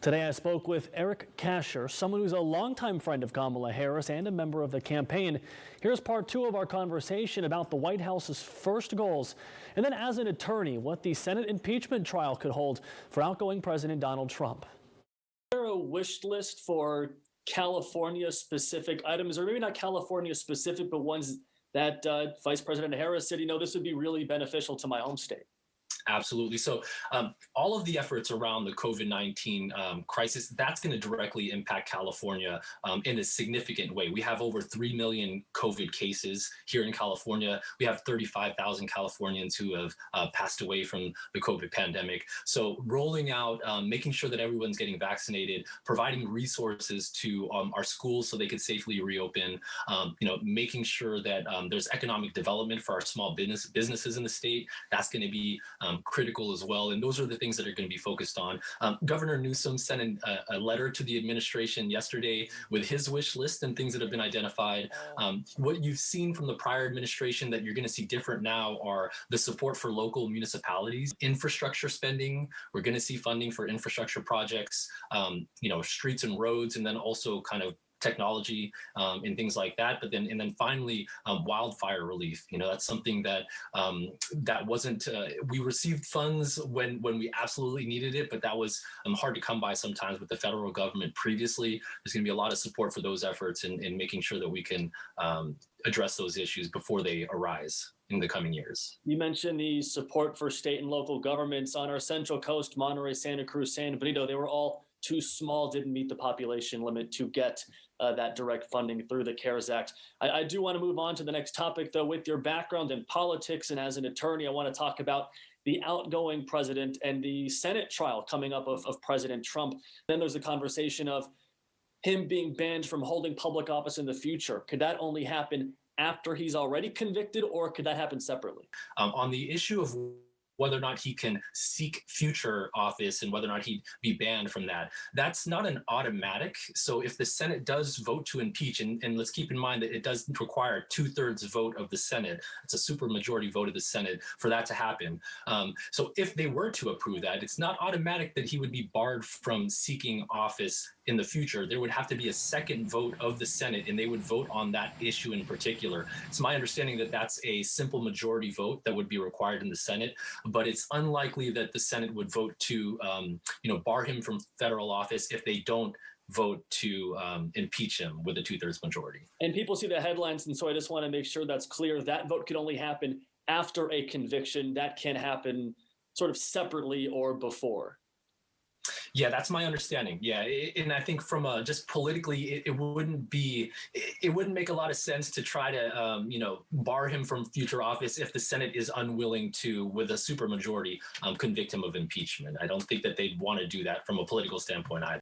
Today I spoke with Eric Kasher, someone who's a longtime friend of Kamala Harris and a member of the campaign. Here's part two of our conversation about the White House's first goals, and then as an attorney, what the Senate impeachment trial could hold for outgoing President Donald Trump. Is there a wish list for California-specific items, or maybe not California-specific, but ones that Vice President Harris said, this would be really beneficial to my home state? Absolutely. So all of the efforts around the COVID-19 crisis, that's going to directly impact California in a significant way. We have over 3 million COVID cases here in California. We have 35,000 Californians who have passed away from the COVID pandemic. So rolling out, making sure that everyone's getting vaccinated, providing resources to our schools so they could safely reopen, making sure that there's economic development for our small businesses in the state. That's going to be critical as well. And those are the things that are going to be focused on. Governor Newsom sent a letter to the administration yesterday with his wish list and things that have been identified. What you've seen from the prior administration that you're going to see different now are the support for local municipalities, infrastructure spending. We're going to see funding for infrastructure projects, streets and roads, and then also kind of technology and things like that. But then finally, wildfire relief. That's something that that wasn't. We received funds when we absolutely needed it, but that was hard to come by sometimes with the federal government previously. There's going to be a lot of support for those efforts and making sure that we can address those issues before they arise in the coming years. You mentioned the support for state and local governments on our Central Coast, Monterey, Santa Cruz, San Benito. They were all too small, didn't meet the population limit to get that direct funding through the CARES Act. I do want to move on to the next topic, though. With your background in politics and as an attorney, I want to talk about the outgoing president and the Senate trial coming up of President Trump. Then there's the conversation of him being banned from holding public office in the future. Could that only happen after he's already convicted, or could that happen separately? On the issue of whether or not he can seek future office and whether or not he'd be banned from that. That's not an automatic. So if the Senate does vote to impeach, and let's keep in mind that it does require a 2/3 vote of the Senate, it's a supermajority vote of the Senate for that to happen. So if they were to approve that, it's not automatic that he would be barred from seeking office in the future. There would have to be a second vote of the Senate, and they would vote on that issue in particular. It's my understanding that that's a simple majority vote that would be required in the Senate, but it's unlikely that the Senate would vote to, bar him from federal office if they don't vote to impeach him with a 2/3 majority. And people see the headlines, and so I just want to make sure that's clear. That vote could only happen after a conviction. That can happen sort of separately or before. Yeah, that's my understanding. Yeah, and I think from just politically, it wouldn't make a lot of sense to try to bar him from future office if the Senate is unwilling to, with a supermajority, convict him of impeachment. I don't think that they'd want to do that from a political standpoint either.